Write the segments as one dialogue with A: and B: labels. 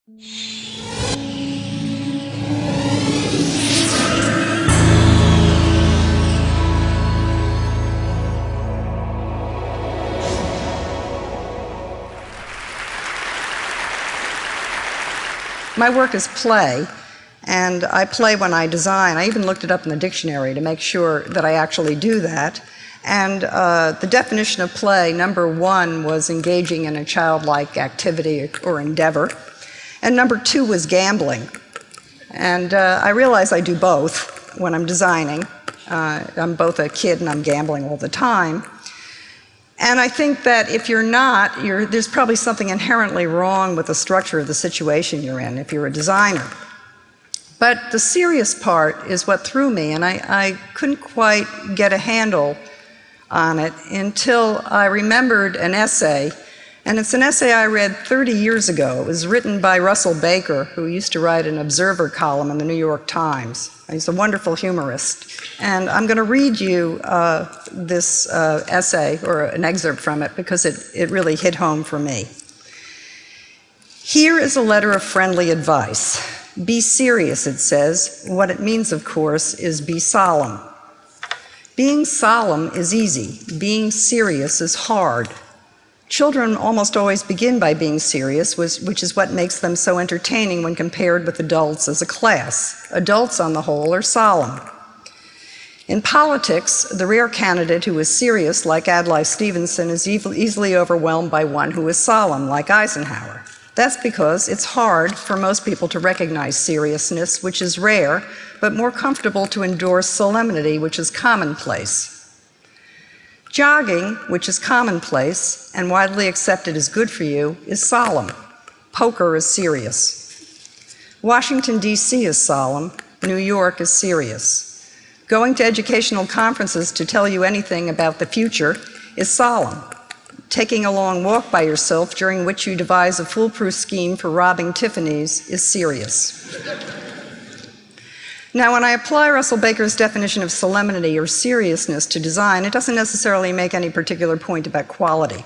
A: My work is play, and I play when I design. I even looked it up in the dictionary to make sure that I actually do that. And the definition of play, number one, was engaging in a childlike activity or endeavor. And number two was gambling. And I realize I do both when I'm designing. I'm both a kid and I'm gambling all the time. And I think that if you're not, there's probably something inherently wrong with the structure of the situation you're in if you're a designer. But the serious part is what threw me, and I couldn't quite get a handle on it until I remembered an essay. And it's an essay I read 30 years ago. It was written by Russell Baker, who used to write an Observer column in the New York Times. He's a wonderful humorist. And I'm going to read you this essay, or an excerpt from it, because it really hit home for me. Here is a letter of friendly advice. Be serious, it says. What it means, of course, is be solemn. Being solemn is easy. Being serious is hard. Children almost always begin by being serious, which is what makes them so entertaining when compared with adults as a class. Adults, on the whole, are solemn. In politics, the rare candidate who is serious, like Adlai Stevenson, is easily overwhelmed by one who is solemn, like Eisenhower. That's because it's hard for most people to recognize seriousness, which is rare, but more comfortable to endorse solemnity, which is commonplace. Jogging, which is commonplace and widely accepted as good for you, is solemn. Poker is serious. Washington, D.C. is solemn. New York is serious. Going to educational conferences to tell you anything about the future is solemn. Taking a long walk by yourself during which you devise a foolproof scheme for robbing Tiffany's is serious. Now, when I apply Russell Baker's definition of solemnity or seriousness to design, it doesn't necessarily make any particular point about quality.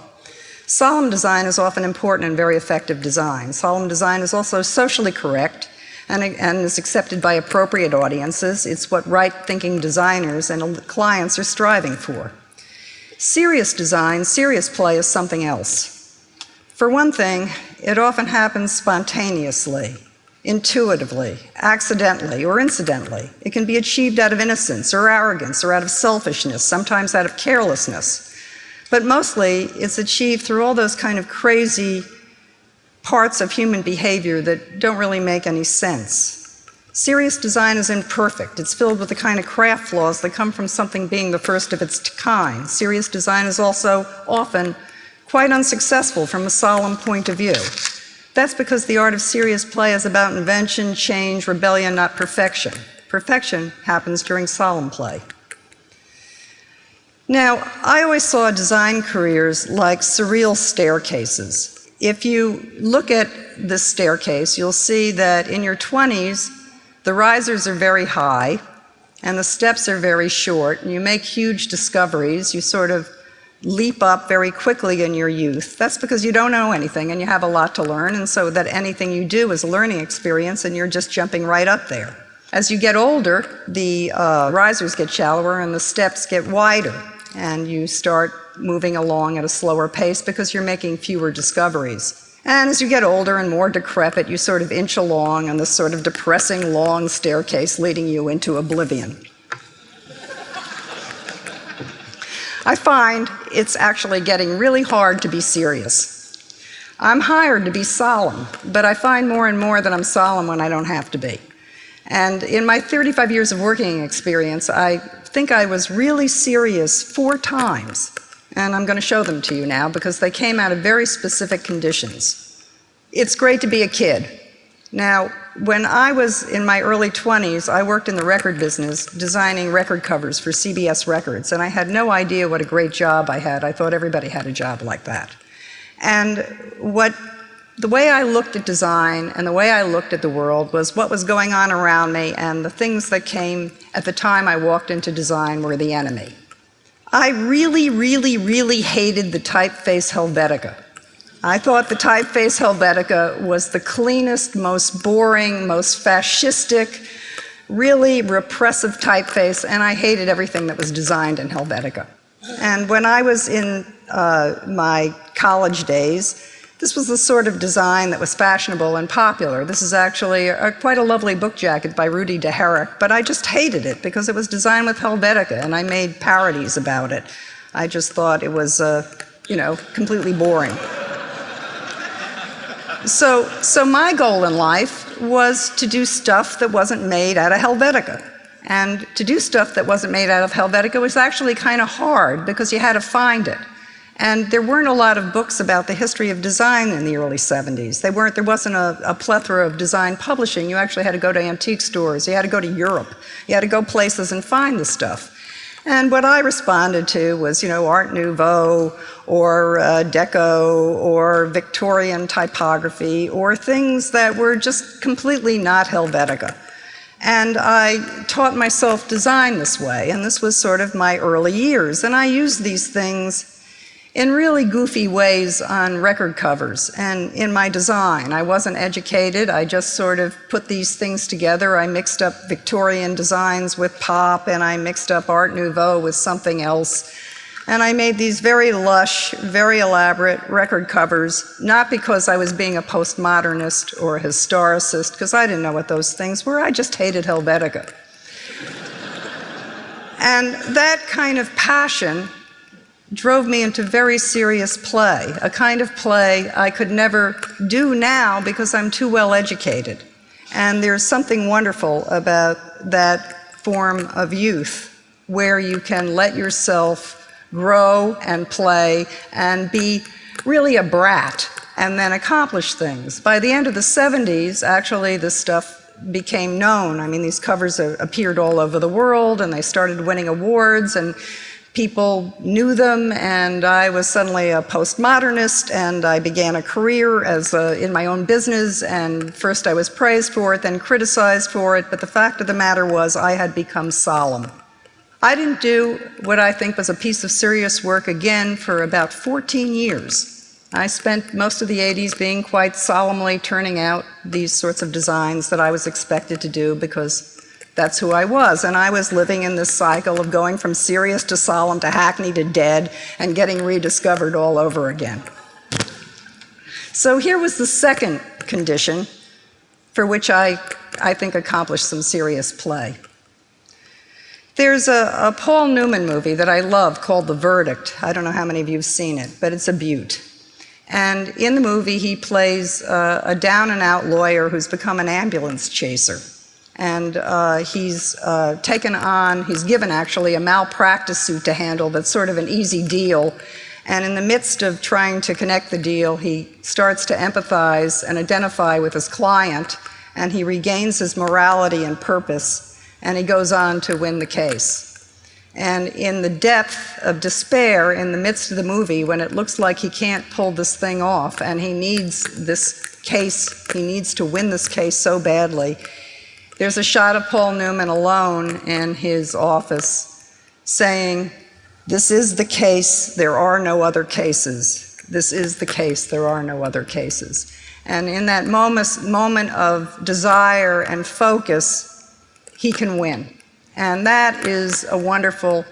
A: Solemn design is often important and very effective design. Solemn design is also socially correct and is accepted by appropriate audiences. It's what right-thinking designers and clients are striving for. Serious design, serious play is something else. For one thing, it often happens spontaneously, intuitively, accidentally, or incidentally. It can be achieved out of innocence or arrogance or out of selfishness, sometimes out of carelessness. But mostly, it's achieved through all those kind of crazy parts of human behavior that don't really make any sense. Serious design is imperfect. It's filled with the kind of craft flaws that come from something being the first of its kind. Serious design is also often quite unsuccessful from a solemn point of view. That's because the art of serious play is about invention, change, rebellion, not perfection. Perfection happens during solemn play. Now, I always saw design careers like surreal staircases. If you look at this staircase, you'll see that in your 20s, the risers are very high and the steps are very short, and you make huge discoveries. You sort of leap up very quickly in your youth. That's because you don't know anything and you have a lot to learn, and so that anything you do is a learning experience and you're just jumping right up there. As you get older, the risers get shallower and the steps get wider, and you start moving along at a slower pace because you're making fewer discoveries. And as you get older and more decrepit, you sort of inch along on this sort of depressing long staircase leading you into oblivion. I find it's actually getting really hard to be serious. I'm hired to be solemn, but I find more and more that I'm solemn when I don't have to be. And in my 35 years of working experience, I think I was really serious 4 times. And I'm going to show them to you now because they came out of very specific conditions. It's great to be a kid. Now, when I was in my early 20s, I worked in the record business designing record covers for CBS Records, and I had no idea what a great job I had. I thought everybody had a job like that. And the way I looked at design and the way I looked at the world was what was going on around me, and the things that came at the time I walked into design were the enemy. I really, really, really hated the typeface Helvetica. I thought the typeface Helvetica was the cleanest, most boring, most fascistic, really repressive typeface, and I hated everything that was designed in Helvetica. And when I was in my college days, this was the sort of design that was fashionable and popular. This is actually quite a lovely book jacket by Rudy de Herrick, but I just hated it because it was designed with Helvetica, and I made parodies about it. I just thought it was, completely boring. So my goal in life was to do stuff that wasn't made out of Helvetica. And to do stuff that wasn't made out of Helvetica was actually kind of hard because you had to find it. And there weren't a lot of books about the history of design in the early 70s. There wasn't a plethora of design publishing. You actually had to go to antique stores. You had to go to Europe. You had to go places and find the stuff. And what I responded to was, Art Nouveau or Deco or Victorian typography or things that were just completely not Helvetica. And I taught myself design this way, and this was sort of my early years. And I used these things in really goofy ways on record covers and in my design. I wasn't educated. I just sort of put these things together. I mixed up Victorian designs with pop, and I mixed up Art Nouveau with something else. And I made these very lush, very elaborate record covers, not because I was being a postmodernist or a historicist, because I didn't know what those things were. I just hated Helvetica. And that kind of passion drove me into very serious play, a kind of play I could never do now because I'm too well educated. And there's something wonderful about that form of youth where you can let yourself grow and play and be really a brat and then accomplish things. By the end of the 70s, actually, this stuff became known. I mean, these covers appeared all over the world, and they started winning awards, and people knew them, and I was suddenly a postmodernist, and I began a career in my own business, and first I was praised for it, then criticized for it, but the fact of the matter was I had become solemn. I didn't do what I think was a piece of serious work again for about 14 years. I spent most of the 80s being quite solemnly turning out these sorts of designs that I was expected to do because that's who I was, and I was living in this cycle of going from serious to solemn to hackneyed to dead and getting rediscovered all over again. So here was the second condition for which I think accomplished some serious play. There's a Paul Newman movie that I love called The Verdict. I don't know how many of you have seen it, but it's a beaut. And in the movie, he plays a down-and-out lawyer who's become an ambulance chaser. And he's given actually a malpractice suit to handle that's sort of an easy deal. And in the midst of trying to connect the deal, he starts to empathize and identify with his client, and he regains his morality and purpose, and he goes on to win the case. And in the depth of despair, in the midst of the movie, when it looks like he can't pull this thing off, and he needs this case, he needs to win this case so badly, there's a shot of Paul Newman alone in his office saying, "This is the case, there are no other cases. This is the case, there are no other cases." And in that moment of desire and focus, he can win. And that is a wonderful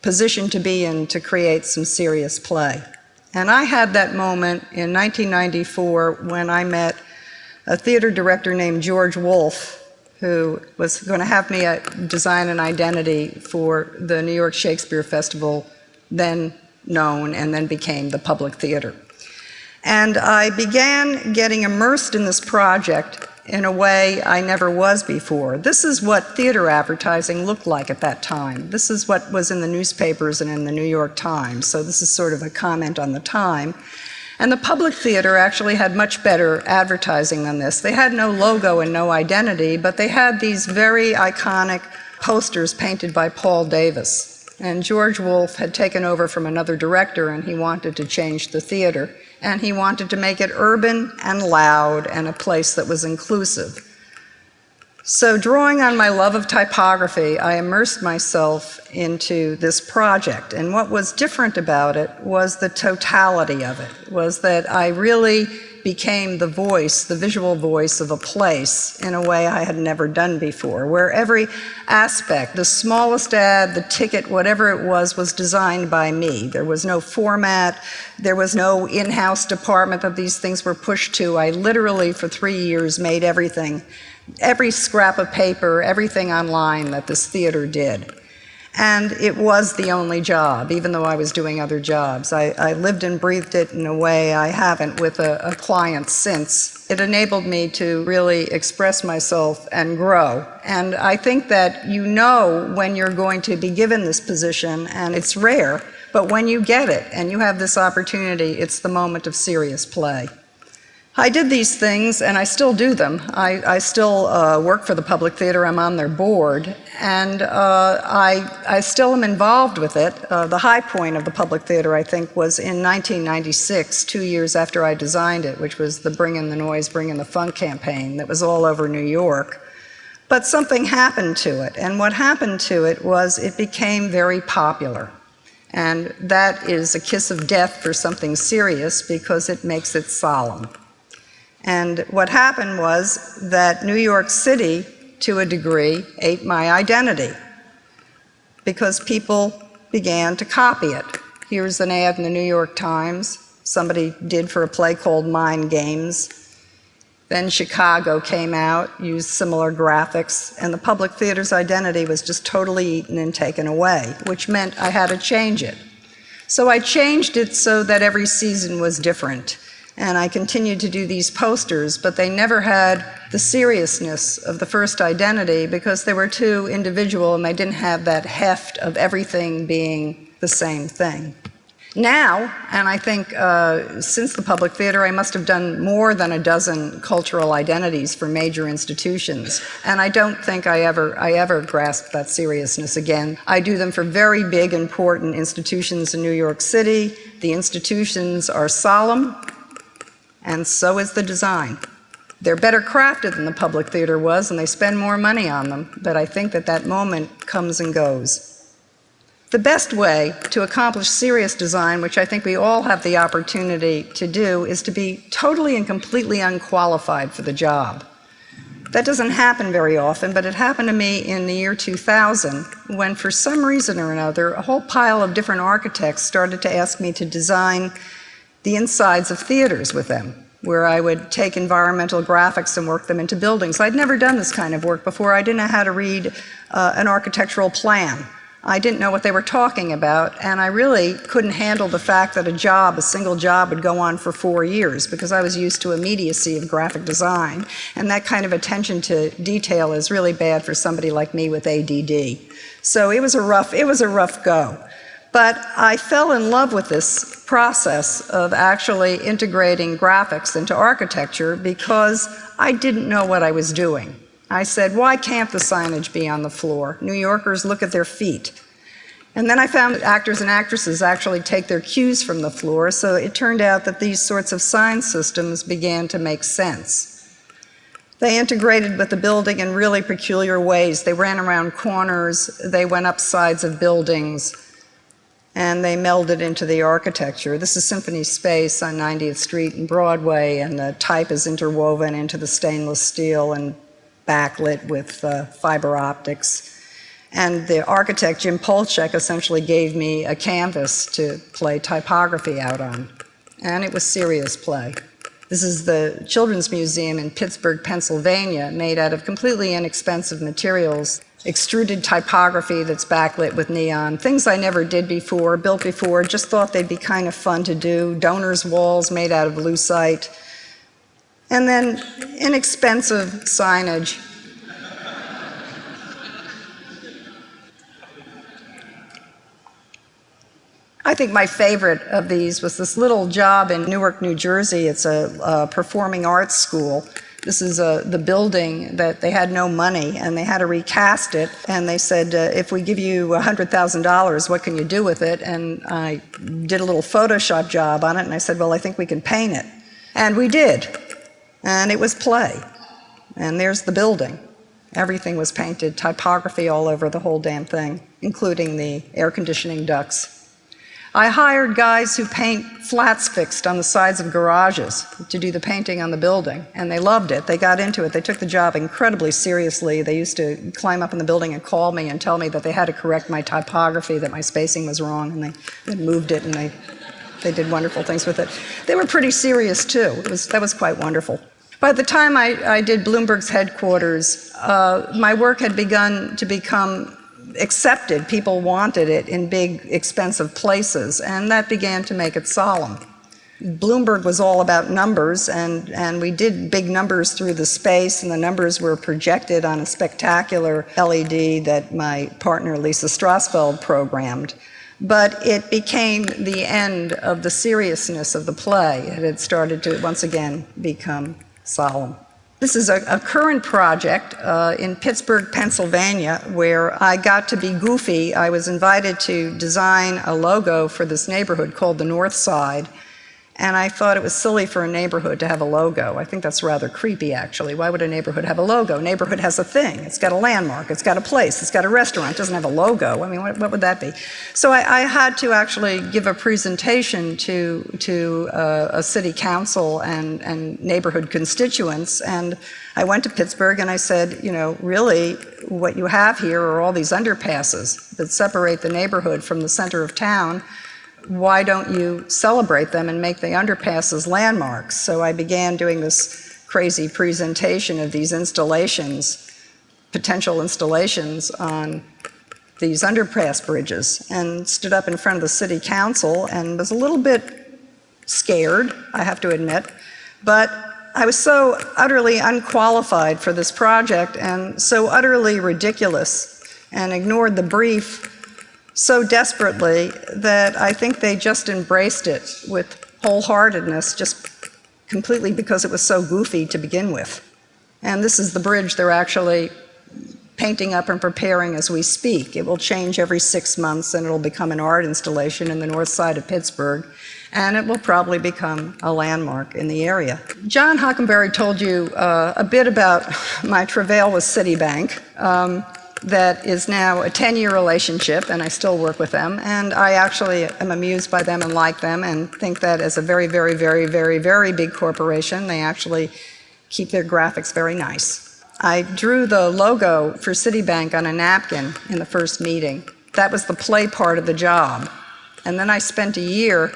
A: position to be in to create some serious play. And I had that moment in 1994 when I met a theater director named George Wolfe, who was going to have me design an identity for the New York Shakespeare Festival, then known and then became the Public Theater. And I began getting immersed in this project in a way I never was before. This is what theater advertising looked like at that time. This is what was in the newspapers and in the New York Times, so this is sort of a comment on the time. And the Public Theater actually had much better advertising than this. They had no logo and no identity, but they had these very iconic posters painted by Paul Davis. And George Wolfe had taken over from another director, and he wanted to change the theater. And he wanted to make it urban and loud and a place that was inclusive. So drawing on my love of typography, I immersed myself into this project. And what was different about it was the totality of it, was that I really became the voice, the visual voice of a place in a way I had never done before, where every aspect, the smallest ad, the ticket, whatever it was designed by me. There was no format, there was no in-house department that these things were pushed to. I literally, for 3 years, made everything. Every scrap of paper, everything online that this theater did. And it was the only job, even though I was doing other jobs. I lived and breathed it in a way I haven't with a client since. It enabled me to really express myself and grow. And I think that you know when you're going to be given this position, and it's rare, but when you get it and you have this opportunity, it's the moment of serious play. I did these things, and I still do them. I still work for the Public Theater. I'm on their board, and I still am involved with it. The high point of the Public Theater, I think, was in 1996, 2 years after I designed it, which was the Bring in the Noise, Bring in the Funk campaign that was all over New York. But something happened to it, and what happened to it was it became very popular. And that is a kiss of death for something serious because it makes it solemn. And what happened was that New York City, to a degree, ate my identity because people began to copy it. Here's an ad in the New York Times somebody did for a play called Mind Games. Then Chicago came out, used similar graphics, and the Public Theater's identity was just totally eaten and taken away, which meant I had to change it. So I changed it so that every season was different. And I continued to do these posters, but they never had the seriousness of the first identity because they were too individual and they didn't have that heft of everything being the same thing. Now, and I think since the Public Theater, I must have done more than a dozen cultural identities for major institutions, and I don't think I ever grasped that seriousness again. I do them for very big, important institutions in New York City. The institutions are solemn, and so is the design. They're better crafted than the Public Theater was, and they spend more money on them, but I think that that moment comes and goes. The best way to accomplish serious design, which I think we all have the opportunity to do, is to be totally and completely unqualified for the job. That doesn't happen very often, but it happened to me in the year 2000 when, for some reason or another, a whole pile of different architects started to ask me to design the insides of theaters with them, where I would take environmental graphics and work them into buildings. I'd never done this kind of work before. I didn't know how to read an architectural plan. I didn't know what they were talking about, and I really couldn't handle the fact that a single job would go on for 4 years because I was used to immediacy of graphic design, and that kind of attention to detail is really bad for somebody like me with ADD. So it was a rough go. But I fell in love with this process of actually integrating graphics into architecture because I didn't know what I was doing. I said, why can't the signage be on the floor? New Yorkers look at their feet. And then I found that actors and actresses actually take their cues from the floor, so it turned out that these sorts of sign systems began to make sense. They integrated with the building in really peculiar ways. They ran around corners, they went up sides of buildings, and they melded into the architecture. This is Symphony Space on 90th Street and Broadway, and the type is interwoven into the stainless steel and backlit with fiber optics. And the architect, Jim Polchek, essentially gave me a canvas to play typography out on. And it was serious play. This is the Children's Museum in Pittsburgh, Pennsylvania, made out of completely inexpensive materials. Extruded typography that's backlit with neon, things I never did before, built before, just thought they'd be kind of fun to do. Donors' walls made out of lucite. And then inexpensive signage. I think my favorite of these was this little job in Newark, New Jersey. It's a performing arts school. This is the building that they had no money and they had to recast it, and they said, if we give you $100,000, what can you do with it? And I did a little Photoshop job on it, and I said, well, I think we can paint it. And we did, and it was play. And there's the building. Everything was painted, typography all over the whole damn thing, including the air conditioning ducts. I hired guys who paint flats fixed on the sides of garages to do the painting on the building, and they loved it. They got into it. They took the job incredibly seriously. They used to climb up in the building and call me and tell me that they had to correct my typography, that my spacing was wrong, and they moved it, and they did wonderful things with it. They were pretty serious, too. That was quite wonderful. By the time I did Bloomberg's headquarters, my work had begun to become accepted. People wanted it in big, expensive places, and that began to make it solemn. Bloomberg was all about numbers, and we did big numbers through the space, and the numbers were projected on a spectacular LED that my partner Lisa Strasfeld programmed. But it became the end of the seriousness of the play. It had started to once again become solemn. This is a current project in Pittsburgh, Pennsylvania, where I got to be goofy. I was invited to design a logo for this neighborhood called the North Side, and I thought it was silly for a neighborhood to have a logo. I think that's rather creepy, actually. Why would a neighborhood have a logo? Neighborhood has a thing. It's got a landmark. It's got a place. It's got a restaurant. It doesn't have a logo. I mean, what would that be? So I had to actually give a presentation to a city council and neighborhood constituents, and I went to Pittsburgh and I said, you know, really, what you have here are all these underpasses that separate the neighborhood from the center of town. Why don't you celebrate them and make the underpasses landmarks? So I began doing this crazy presentation of these installations, potential installations on these underpass bridges, and stood up in front of the city council and was a little bit scared, I have to admit, but I was so utterly unqualified for this project and so utterly ridiculous and ignored the brief so desperately that I think they just embraced it with wholeheartedness, just completely because it was so goofy to begin with. And this is the bridge they're actually painting up and preparing as we speak. It will change every 6 months, and it'll become an art installation in the north side of Pittsburgh, and it will probably become a landmark in the area. John Hockenberry told you a bit about my travail with Citibank. That is now a 10-year relationship, and I still work with them, and I actually am amused by them and like them and think that as a very, very, very, very, very big corporation, they actually keep their graphics very nice. I drew the logo for Citibank on a napkin in the first meeting. That was the play part of the job. And then I spent a year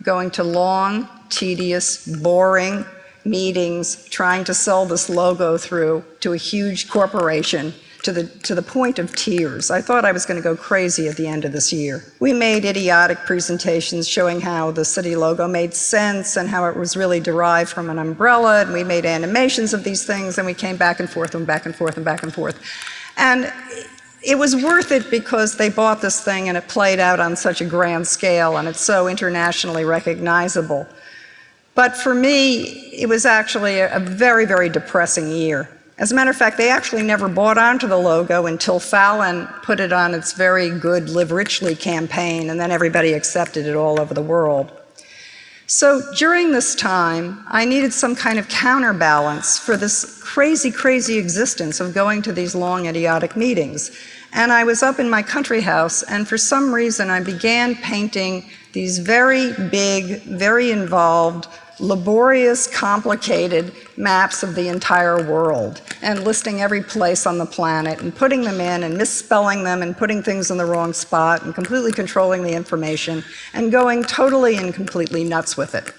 A: going to long, tedious, boring meetings trying to sell this logo through to a huge corporation to the point of tears. I thought I was going to go crazy at the end of this year. We made idiotic presentations showing how the city logo made sense and how it was really derived from an umbrella, and we made animations of these things, and we came back and forth and back and forth and back and forth. And it was worth it because they bought this thing and it played out on such a grand scale and it's so internationally recognizable. But for me, it was actually a very, very depressing year. As a matter of fact, they actually never bought onto the logo until Fallon put it on its very good Live Richly campaign, and then everybody accepted it all over the world. So during this time, I needed some kind of counterbalance for this crazy, crazy existence of going to these long, idiotic meetings. And I was up in my country house, and for some reason I began painting these very big, very involved, laborious, complicated maps of the entire world and listing every place on the planet and putting them in and misspelling them and putting things in the wrong spot and completely controlling the information and going totally and completely nuts with it.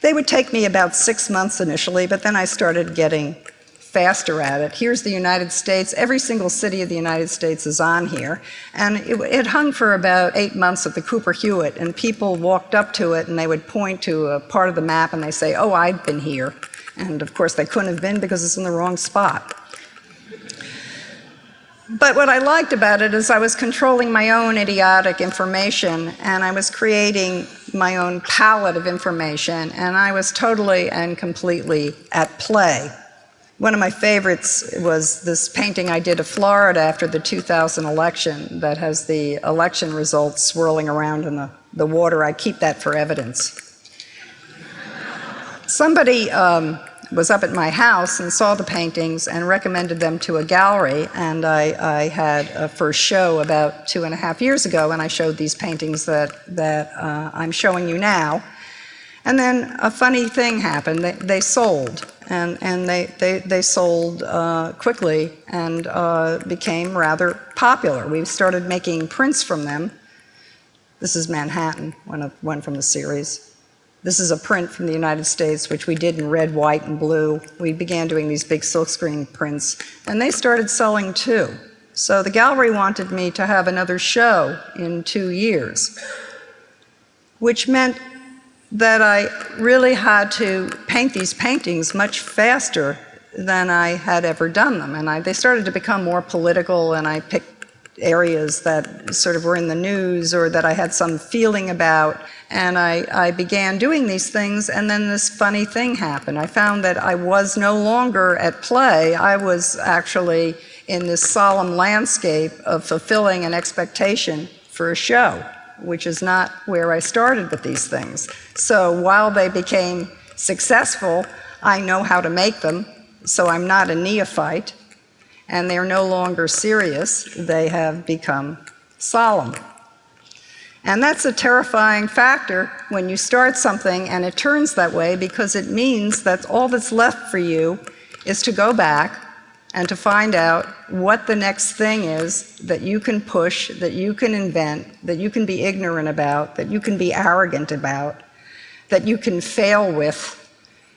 A: They would take me about 6 months initially, but then I started getting faster at it. Here's the United States. Every single city of the United States is on here. And it hung for about 8 months at the Cooper Hewitt, and people walked up to it and they would point to a part of the map and they say, oh, I've been here. And of course they couldn't have been because it's in the wrong spot. But what I liked about it is I was controlling my own idiotic information, and I was creating my own palette of information, and I was totally and completely at play. One of my favorites was this painting I did of Florida after the 2000 election that has the election results swirling around in the water. I keep that for evidence. Somebody was up at my house and saw the paintings and recommended them to a gallery, and I had a first show about 2.5 years ago, and I showed these paintings that I'm showing you now. And then a funny thing happened. They sold, and they sold quickly and became rather popular. We started making prints from them. This is Manhattan, one from the series. This is a print from the United States, which we did in red, white, and blue. We began doing these big silkscreen prints, and they started selling too. So the gallery wanted me to have another show in 2 years, which meant that I really had to paint these paintings much faster than I had ever done them. And they started to become more political, and I picked areas that sort of were in the news or that I had some feeling about. And I began doing these things, and then this funny thing happened. I found that I was no longer at play. I was actually in this solemn landscape of fulfilling an expectation for a show, which is not where I started with these things. So while they became successful, I know how to make them, so I'm not a neophyte, and they're no longer serious. They have become solemn. And that's a terrifying factor when you start something and it turns that way, because it means that all that's left for you is to go back and to find out what the next thing is that you can push, that you can invent, that you can be ignorant about, that you can be arrogant about, that you can fail with,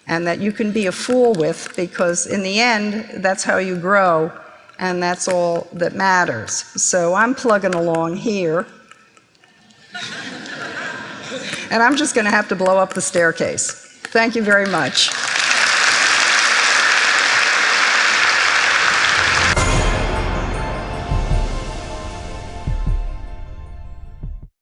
A: and that you can be a fool with, because in the end, that's how you grow, and that's all that matters. So I'm plugging along here, and I'm just going to have to blow up the staircase. Thank you very much.